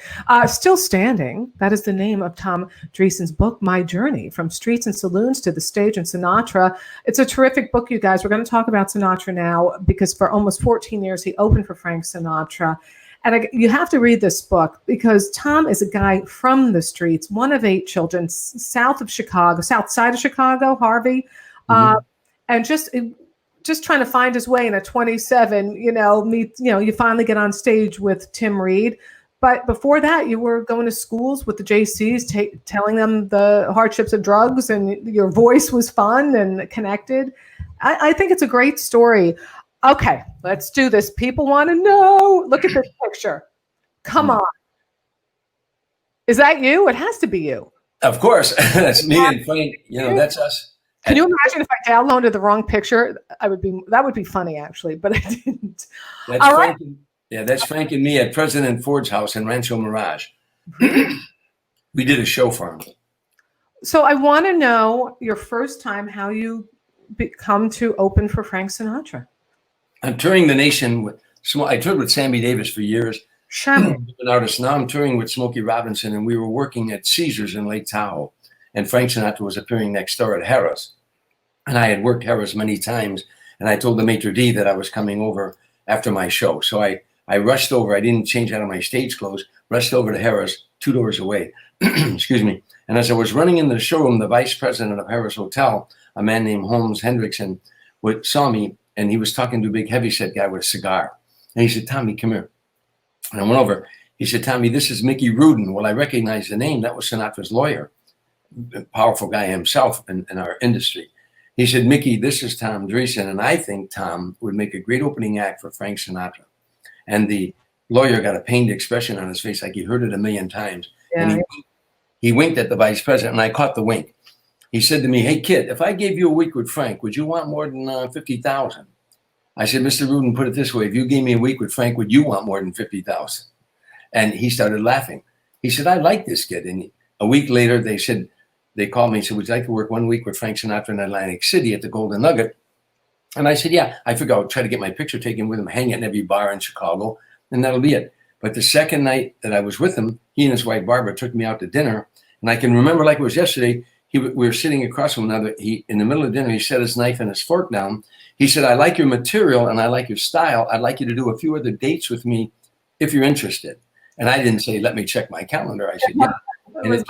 Still Standing, that is the name of Tom Dreesen's book, My Journey from Streets and Saloons to the Stage and Sinatra. It's a terrific book, you guys. We're going to talk about Sinatra now, because for almost 14 years, he opened for Frank Sinatra. And you have to read this book, because Tom is a guy from the streets, one of 8 children, south side of Chicago, Harvey, and just trying to find his way in a 27, you finally get on stage with Tim Reed. But before that, you were going to schools with the JCs, telling them the hardships of drugs, and your voice was fun and connected. I think it's a great story. Okay, let's do this. People want to know. Look at this picture. Come on. Is that you? It has to be you. Of course. That's me and Frank. You know, that's us. Can you imagine if I downloaded the wrong picture? That would be funny, actually, but I didn't. That's Frank and me at President Ford's house in Rancho Mirage. We did a show for him. So I want to know your first time, how you come to open for Frank Sinatra. I'm touring the nation I toured with Sammy Davis for years. Sure. An artist. Now I'm touring with Smokey Robinson, and we were working at Caesars in Lake Tahoe. And Frank Sinatra was appearing next door at Harrah's. And I had worked Harrah's many times. And I told the maitre d' that I was coming over after my show. So I rushed over. I didn't change out of my stage clothes. Rushed over to Harrah's, 2 doors away. Excuse me. And as I was running into the showroom, the vice president of Harrah's Hotel, a man named Holmes Hendrickson, saw me. And he was talking to a big heavyset guy with a cigar. And he said, Tommy, come here. And I went over. He said, Tommy, this is Mickey Rudin. Well, I recognized the name. That was Sinatra's lawyer. Powerful guy himself in our industry. He said, Mickey, this is Tom Dreesen, and I think Tom would make a great opening act for Frank Sinatra. And the lawyer got a pained expression on his face, like he heard it a million times. Yeah. And he winked at the vice president, and I caught the wink. He said to me, hey, kid, if I gave you a week with Frank, would you want more than $50,000? I said, Mr. Rudin, put it this way. If you gave me a week with Frank, would you want more than $50,000? And he started laughing. He said, I like this kid. And a week later, they called me and said, would you like to work 1 week with Frank Sinatra in Atlantic City at the Golden Nugget? And I said, yeah. I figured I'll try to get my picture taken with him, hang it in every bar in Chicago, and that'll be it. But the second night that I was with him, he and his wife, Barbara, took me out to dinner. And I can remember like it was yesterday, we were sitting across from another. In the middle of dinner, he set his knife and his fork down. He said, I like your material and I like your style. I'd like you to do a few other dates with me if you're interested. And I didn't say, let me check my calendar. I said, yeah. And it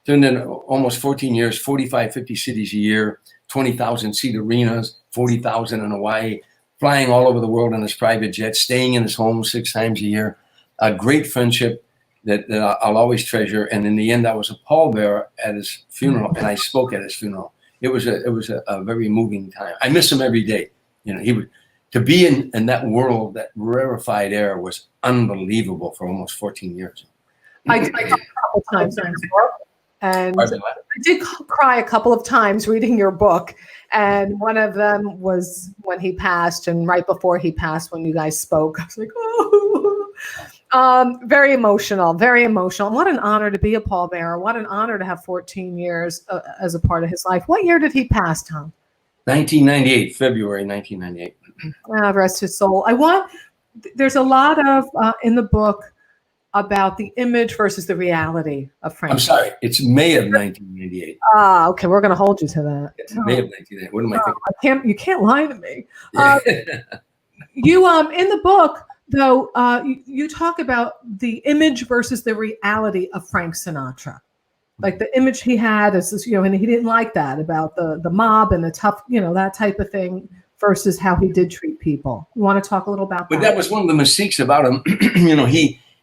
turned into almost 14 years, 45, 50 cities a year, 20,000 seat arenas, 40,000 in Hawaii, flying all over the world on his private jet, staying in his home 6 times a year. A great friendship that I'll always treasure. And in the end, I was a pallbearer at his funeral, and I spoke at his funeral. it was a very moving time. I miss him every day. You know, he would to be in that world, that rarefied air was unbelievable for almost 14 years. I did a couple times in his book, and Pardon? I did cry a couple of times reading your book. And one of them was when he passed, and right before he passed, when you guys spoke, I was like, oh, very emotional, very emotional. What an honor to be a pallbearer. What an honor to have 14 years as a part of his life. What year did he pass, Tom? 1998, February 1998. Rest his soul. There's a lot of in the book about the image versus the reality of Frank. I'm sorry, it's May of 1998. Okay, we're going to hold you to that. It's May of 1998. What am I thinking? You can't lie to me. You in the book though, you talk about the image versus the reality of Frank Sinatra. Like the image he had as this, and he didn't like that about the mob and the tough, that type of thing, versus how he did treat people. You want to talk a little about that? But that was one of the mistakes about him.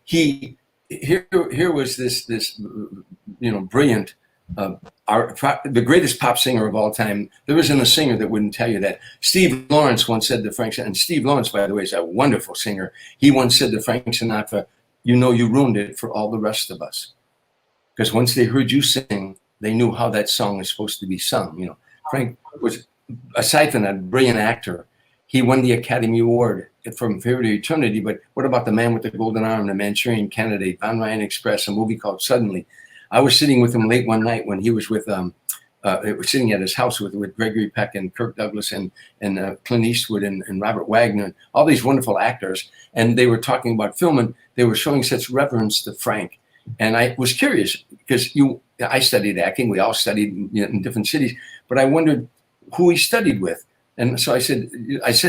Here was this brilliant the greatest pop singer of all time. There isn't a singer that wouldn't tell you that. Steve Lawrence once said to Frank Sinatra, and Steve Lawrence, by the way, is a wonderful singer. He once said to Frank Sinatra, you ruined it for all the rest of us. Because once they heard you sing, they knew how that song is supposed to be sung. Frank was, aside from that, brilliant actor. He won the Academy Award from Fear to Eternity. But what about The Man with the Golden Arm, The Manchurian Candidate, Von Ryan Express, a movie called Suddenly? I was sitting with him late one night when he was with, sitting at his house with Gregory Peck and Kirk Douglas and Clint Eastwood and Robert Wagner, and all these wonderful actors. And they were talking about film, and they were showing such reverence to Frank. And I was curious because I studied acting. We all studied in different cities, but I wondered who he studied with. And so I said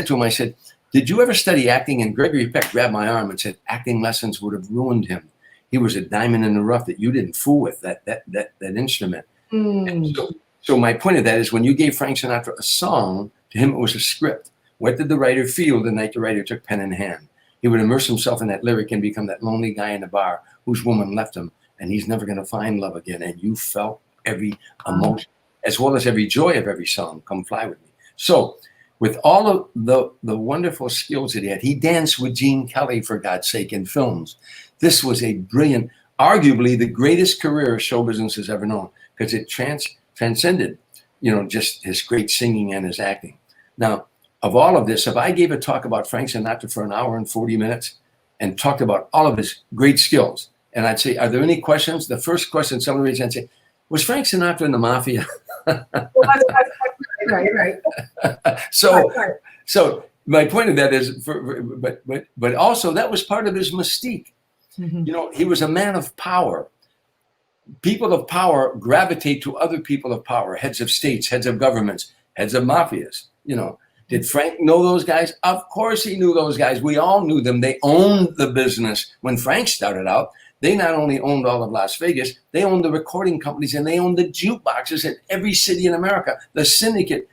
to him, did you ever study acting? And Gregory Peck grabbed my arm and said, acting lessons would have ruined him. He was a diamond in the rough that you didn't fool with, that instrument. And so my point of that is when you gave Frank Sinatra a song, to him it was a script. What did the writer feel the night the writer took pen in hand? He would immerse himself in that lyric and become that lonely guy in the bar whose woman left him, and he's never going to find love again. And you felt every emotion, as well as every joy of every song, Come Fly With Me. So with all of the wonderful skills that he danced with Gene Kelly, for God's sake, in films. This was a brilliant, arguably the greatest career show business has ever known, because it transcended, just his great singing and his acting. Now, of all of this, if I gave a talk about Frank Sinatra for an hour and 40 minutes and talked about all of his great skills, and I'd say, are there any questions? The first question someone raised, I'd say, was Frank Sinatra in the mafia? Right. So my point of that is, but also that was part of his mystique. Mm-hmm. He was a man of power. People of power gravitate to other people of power, heads of states, heads of governments, heads of mafias. Did Frank know those guys? Of course he knew those guys. We all knew them. They owned the business. When Frank started out, they not only owned all of Las Vegas, they owned the recording companies, and they owned the jukeboxes in every city in America. The syndicate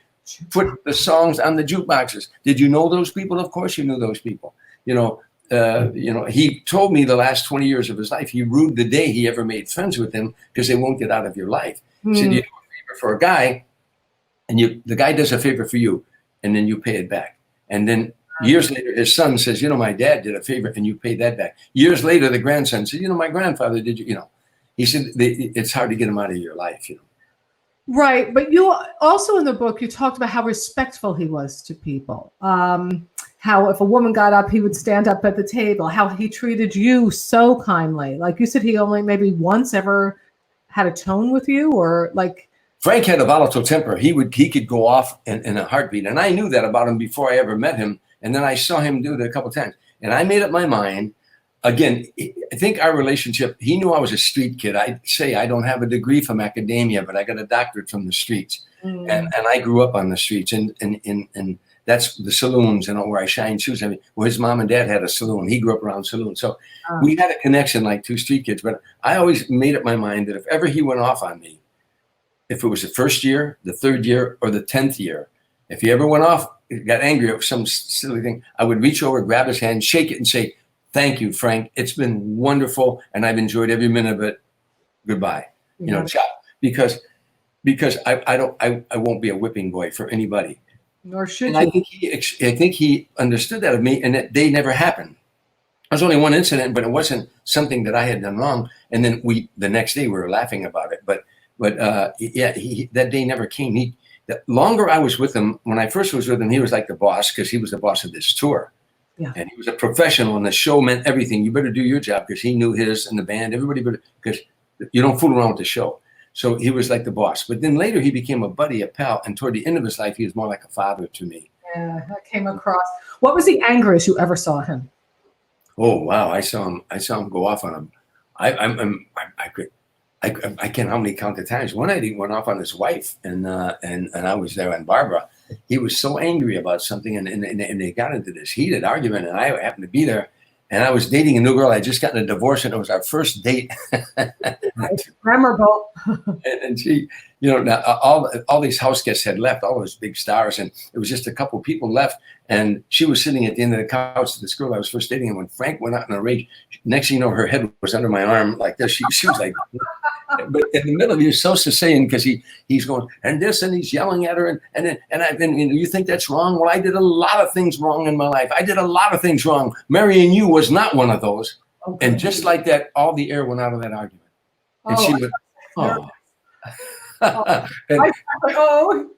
put the songs on the jukeboxes. Did you know those people? Of course you knew those people. He told me the last 20 years of his life, he rued the day he ever made friends with him because they won't get out of your life. He said, you do a favor for a guy, and the guy does a favor for you, and then you pay it back. And then years later, his son says, my dad did a favor, and you paid that back. Years later, the grandson said, my grandfather did he said, it's hard to get him out of your life, Right. But you also in the book, you talked about how respectful he was to people. How if a woman got up, he would stand up at the table, how he treated you so kindly. Like you said, he only maybe once ever had a tone with you, or like. Frank had a volatile temper. He could go off in a heartbeat. And I knew that about him before I ever met him. And then I saw him do it a couple of times. And I made up my mind. Again, I think our relationship, he knew I was a street kid. I'd say I don't have a degree from academia, but I got a doctorate from the streets. And I grew up on the streets. And that's the saloons and where I shined shoes. Well, his mom and dad had a saloon. He grew up around saloons. So we had a connection like two street kids. But I always made up my mind that if ever he went off on me, if it was the first year, the third year, or the 10th year, if he ever went off, got angry at some silly thing, I would reach over, grab his hand, shake it, and say, thank you, Frank. It's been wonderful, and I've enjoyed every minute of it. Goodbye. Ciao. Because because I won't be a whipping boy for anybody. Nor should And you. I think he understood that of me, and that they never happened. There was only one incident, but it wasn't something that I had done wrong. And then the next day we were laughing about it. But yeah, that day never came. The longer I was with him, when I first was with him, he was like the boss, because he was the boss of this tour. Yeah. And he was a professional, and the show meant everything. You better do your job, because he knew his, and the band, everybody better, because you don't fool around with the show. So he was like the boss. But then later he became a buddy, a pal. And toward the end of his life, he was more like a father to me. Yeah, that came across. What was the angriest you ever saw him? Oh, wow. I saw him go off on him. I can't how many count the times. One night he went off on his wife, and I was there, and Barbara. He was so angry about something, and they got into this heated argument, and I happened to be there. And I was dating a new girl. I just gotten a divorce, and it was our first date. Memorable. and she, now all these house guests had left, all those big stars, and it was just a couple of people left. And she was sitting at the end of the couch, this girl I was first dating. And when Frank went out in a rage, next thing you know, her head was under my arm like this. She was like, but in the middle of, you're so saying, because he's going and this, and he's yelling at her, and you think that's wrong? Well, I did a lot of things wrong in my life. I did a lot of things wrong. Marrying you was not one of those. Okay. And just like that, all the air went out of that argument. And she went, oh.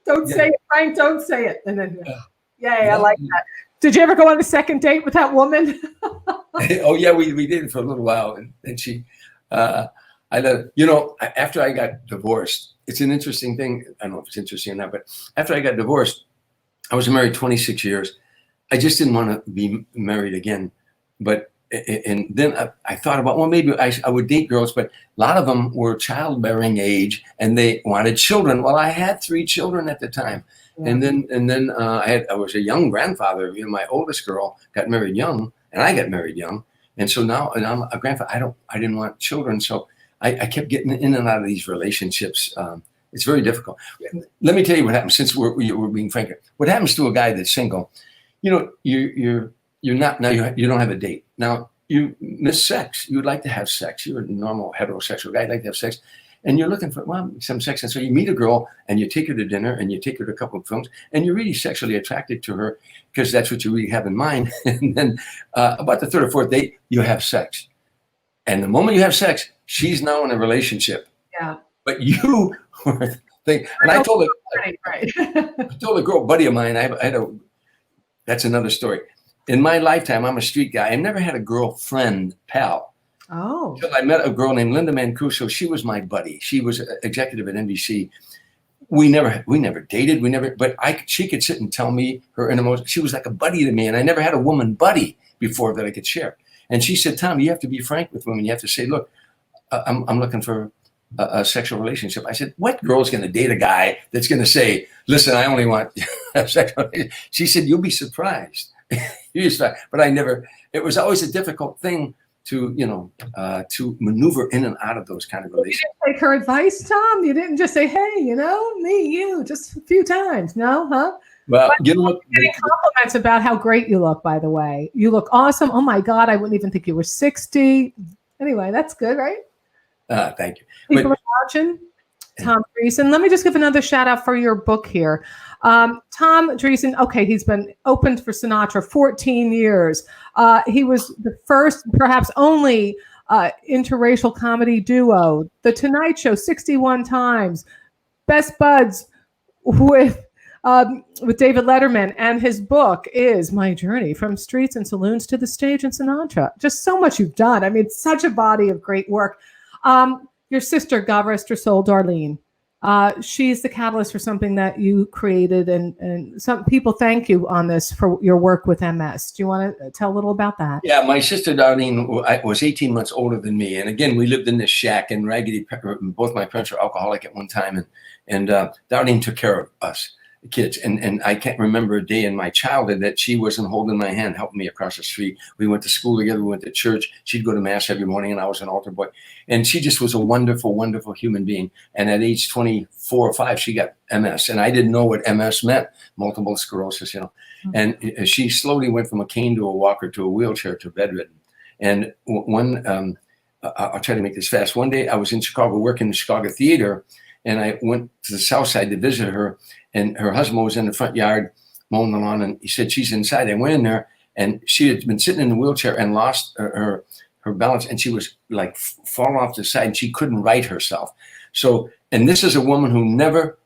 Don't say it, Frank. Don't say it. And then, I like that. Did you ever go on a second date with that woman? Oh yeah, we did it for a little while, and she. After I got divorced, it's an interesting thing. I don't know if it's interesting or not, but after I got divorced, I was married 26 years. I just didn't want to be married again. And then I thought about, well, maybe I would date girls, but a lot of them were childbearing age, and they wanted children. Well, I had 3 children at the time. Yeah. And then I was a young grandfather. My oldest girl got married young, and I got married young. And so now, and I'm a grandfather. I didn't want children, so I kept getting in and out of these relationships. It's very difficult. Let me tell you what happens, since we're being frank. What happens to a guy that's single? You're not, now you don't have a date. Now you miss sex. You would like to have sex. You're a normal heterosexual guy. You'd like to have sex. And you're looking for, some sex. And so you meet a girl, and you take her to dinner, and you take her to a couple of films, and you're really sexually attracted to her because that's what you really have in mind. And then about the 3rd or 4th date, you have sex. And the moment you have sex, she's now in a relationship. Yeah. But you were thinking, and I told a girl, buddy of mine, that's another story. In my lifetime, I'm a street guy. I never had a girlfriend pal. Oh. Until I met a girl named Linda Mancuso. She was my buddy. She was an executive at NBC. We never dated. But she could sit and tell me her inner emotions. She was like a buddy to me, and I never had a woman buddy before that I could share. And she said, Tom, you have to be frank with women. You have to say, look, I'm looking for a sexual relationship. I said, what girl's going to date a guy that's going to say, listen, I only want a sexual relationship? She said, you'll be surprised. But I never. It was always a difficult thing to maneuver in and out of those kind of relationships. You didn't take her advice, Tom? You didn't just say, hey, me, you, just a few times. No, huh? Well, but getting compliments about how great you look, by the way. You look awesome. Oh my God, I wouldn't even think you were 60. Anyway, that's good, right? Thank you. People are watching. Tom Dreesen. Let me just give another shout out for your book here. Tom Dreesen, okay, he's been opened for Sinatra 14 years. He was the first, perhaps only, interracial comedy duo. The Tonight Show 61 times. Best buds with David Letterman. And his book is My Journey from Streets and Saloons to the Stage in Sinatra. Just so much you've done. I mean, such a body of great work. Your sister, Gavrester Soul, Darlene, she's the catalyst for something that you created, and some people thank you on this for your work with MS. Do you want to tell a little about that? Yeah, my sister, Darlene, was 18 months older than me. And again, we lived in this shack in Raggedy Pepper. Both my parents were alcoholic at one time, and Darlene took care of us kids. And I can't remember a day in my childhood that she wasn't holding my hand, helping me across the street. We went to school together. We went to church. She'd go to mass every morning, and I was an altar boy. And she just was a wonderful, wonderful human being. And at age 24 or 5, she got MS. And I didn't know what MS meant, multiple sclerosis, Mm-hmm. And she slowly went from a cane to a walker to a wheelchair to bedridden. And I'll try to make this fast. One day I was in Chicago working in the Chicago theater, And I went to the south side to visit her, and her husband was in the front yard mowing the lawn, and he said, she's inside. I went in there, and she had been sitting in the wheelchair and lost her balance, and she was like falling off the side, and she couldn't right herself. So, and this is a woman who never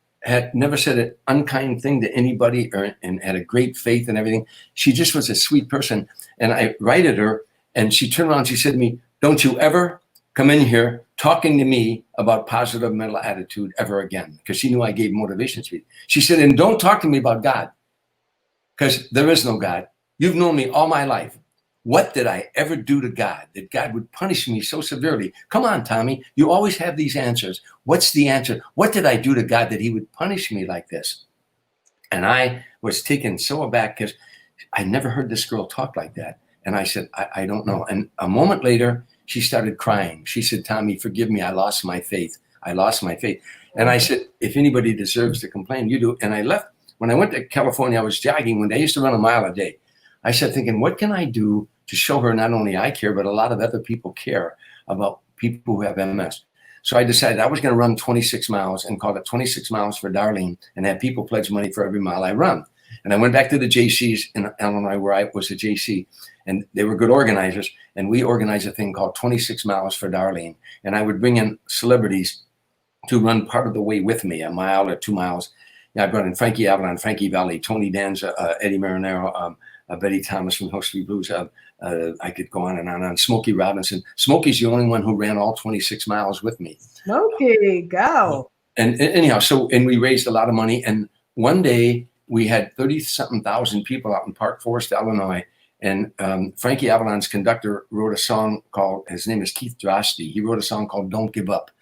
said an unkind thing to anybody, and had a great faith and everything. She just was a sweet person. And I righted her, and she turned around, she said to me, don't you ever come in here talking to me about positive mental attitude ever again, because she knew I gave motivation speech. She said, and don't talk to me about God, because there is no God. You've known me all my life. What did I ever do to God that God would punish me so severely? Come on, Tommy, you always have these answers. What's the answer? What did I do to God that he would punish me like this? And I was taken so aback, because I never heard this girl talk like that. And I said, I don't know. And a moment later, she started crying. She said, Tommy, forgive me. I lost my faith. I lost my faith. And I said, if anybody deserves to complain, you do. And I left. When I went to California, I was jogging one day. I used to run a mile a day. I said, thinking, what can I do to show her not only I care, but a lot of other people care about people who have MS? So I decided I was going to run 26 miles and call it 26 miles for Darlene, and have people pledge money for every mile I run. And I went back to the JCs in Illinois, where I was a JC, and they were good organizers. And we organized a thing called 26 miles for Darlene. And I would bring in celebrities to run part of the way with me, a mile or 2 miles. I brought in Frankie Avalon, Frankie Valli, Tony Danza, Eddie Marinero, Betty Thomas from Hill Street Blues. I could go on and on. Smokey Robinson. Smokey's the only one who ran all 26 miles with me. Smokey, go. And anyhow, and we raised a lot of money. And one day we had 30-something thousand people out in Park Forest, Illinois. And Frankie Avalon's conductor wrote a song called, his name is Keith Drosty. He wrote a song called Don't Give Up.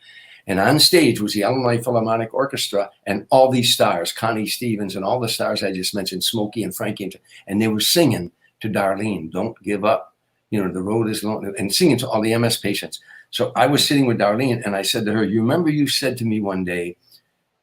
And on stage was the Illinois Philharmonic Orchestra and all these stars, Connie Stevens and all the stars I just mentioned, Smokey and Frankie, and they were singing to Darlene, don't give up. You know, the road is long, and singing to all the MS patients. So I was sitting with Darlene, and I said to her, you remember you said to me one day,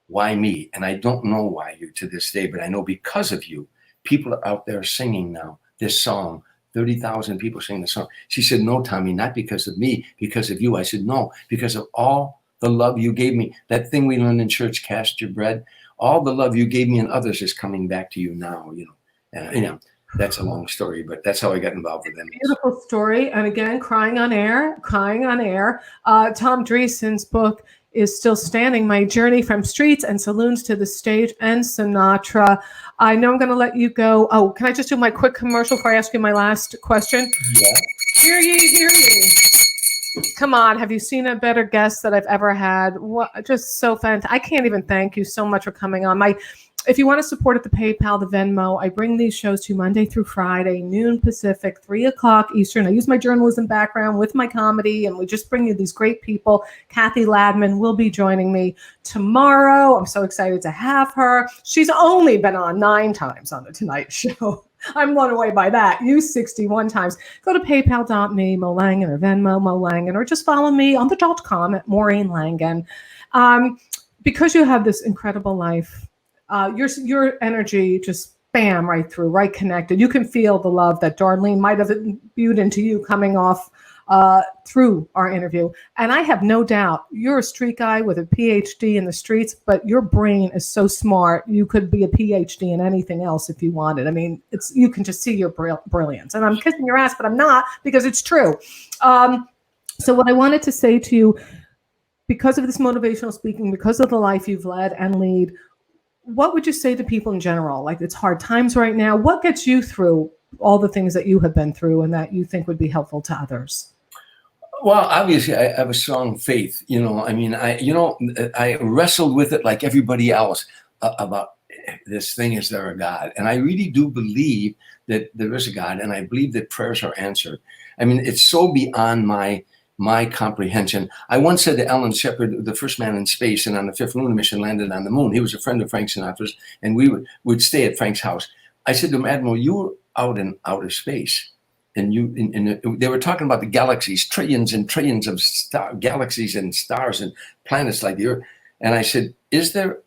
why me? And I don't know why you to this day, but I know because of you, people are out there singing now this song. 30,000 people sing the song. She said, no, Tommy, not because of me, because of you. I said, no, because of all the love you gave me. That thing we learned in church, cast your bread, all the love you gave me and others is coming back to you now, you know. That's a long story, but that's how I got involved with them. Beautiful story. And again, crying on air. Tom Dreesen's book is still standing, My Journey from Streets and Saloons to the Stage and Sinatra. I know I'm going to let you go. Oh, can I just do my quick commercial before I ask you my last question? Yeah. Hear ye, hear ye. Come on, have you seen a better guest that I've ever had? What, just so fantastic. I can't even thank you so much for coming on. If you want to support at the PayPal, the Venmo, I bring these shows to you Monday through Friday, noon Pacific, 3 o'clock Eastern. I use my journalism background with my comedy, and we just bring you these great people. Kathy Ladman will be joining me tomorrow. I'm so excited to have her. She's only been on 9 times on The Tonight Show. I'm blown away by that. You 61 times. Go to paypal.me, Mo Langen, or Venmo, Mo Langen, or just follow me on the .com at Maureen Langen. Because you have this incredible life, your energy just bam right through, right connected. You can feel the love that Darlene might have imbued into you coming off through our interview. And I have no doubt you're a street guy with a PhD in the streets, but your brain is so smart. You could be a PhD in anything else if you wanted. I mean, you can just see your brilliance. And I'm kissing your ass, but I'm not, because it's true. So what I wanted to say to you, because of this motivational speaking, because of the life you've led and lead, what would you say to people in general? Like, it's hard times right now. What gets you through all the things that you have been through and that you think would be helpful to others? Well, obviously, I have a strong faith. I wrestled with it like everybody else about this thing. Is there a God? And I really do believe that there is a God, and I believe that prayers are answered. I mean, it's so beyond my comprehension. I once said to Alan Shepard, the first man in space and on the 5th lunar mission landed on the moon. He was a friend of Frank Sinatra's, and we would stay at Frank's house. I said to him, Admiral, you were out in outer space. And they were talking about the galaxies, trillions and trillions of galaxies and stars and planets like the Earth. And I said, do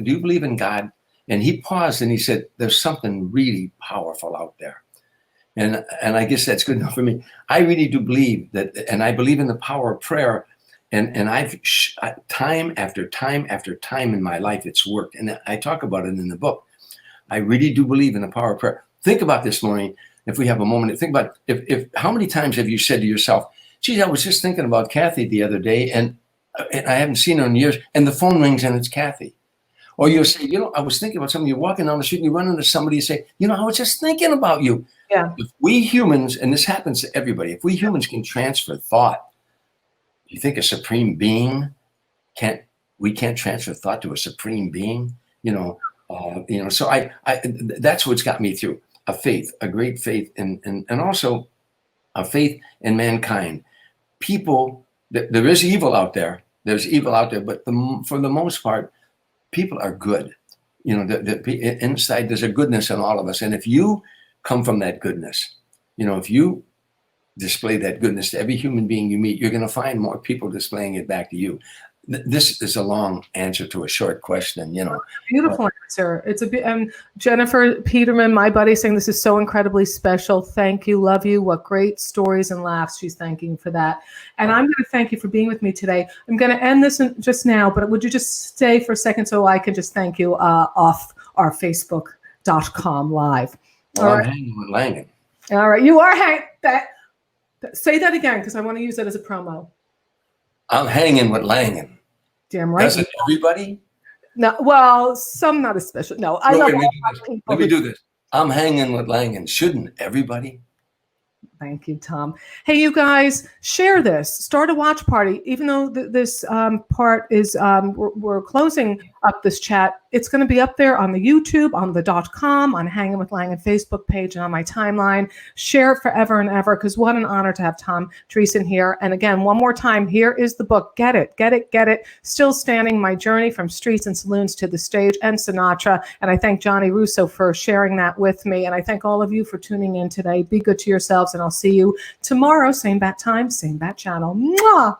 you believe in God? And he paused and he said, there's something really powerful out there. And I guess that's good enough for me. I really do believe that, and I believe in the power of prayer. And time after time after time in my life, it's worked. And I talk about it in the book. I really do believe in the power of prayer. Think about this, Maureen. If we have a moment, think about if how many times have you said to yourself, geez, I was just thinking about Kathy the other day, and I haven't seen her in years, and the phone rings and it's Kathy. Or you'll say, I was thinking about something. You're walking down the street and you run into somebody and say, I was just thinking about you. Yeah. If we humans, and this happens to everybody, if we humans can transfer thought, you think a supreme being can't transfer thought to a supreme being? So I that's what's got me through a great faith, and also a faith in mankind. People, there is evil out there. There's evil out there, but for the most part, people are good. Inside there's a goodness in all of us, and if you come from that goodness, if you display that goodness to every human being you meet, you're going to find more people displaying it back to you. This is a long answer to a short question, Beautiful answer. It's Jennifer Peterman, my buddy, saying this is so incredibly special. Thank you. Love you. What great stories and laughs. She's thanking you for that. And I'm going to thank you for being with me today. I'm going to end this just now, but would you just stay for a second so I can just thank you off our Facebook.com live. Well, I'm hanging with Langan. All right. You are hanging. Say that again, because I want to use that as a promo. I'm hanging with Langan. Damn right. Doesn't everybody? No, well, some not especially. No, I love people. Let me do this. I'm hanging with Langan. Shouldn't everybody? Thank you, Tom. Hey, you guys, share this. Start a watch party. Even though this part is, we're closing up this chat, it's going to be up there on the YouTube, on the .com, on Hanging with Langan Facebook page, and on my timeline. Share it forever and ever, because what an honor to have Tom Dreesen here. And again, one more time, here is the book. Get it, get it, get it. Still Standing, My Journey from Streets and Saloons to the Stage, and Sinatra. And I thank Johnny Russo for sharing that with me. And I thank all of you for tuning in today. Be good to yourselves, and I'll see you tomorrow, same bat time, same bat channel. Mwah!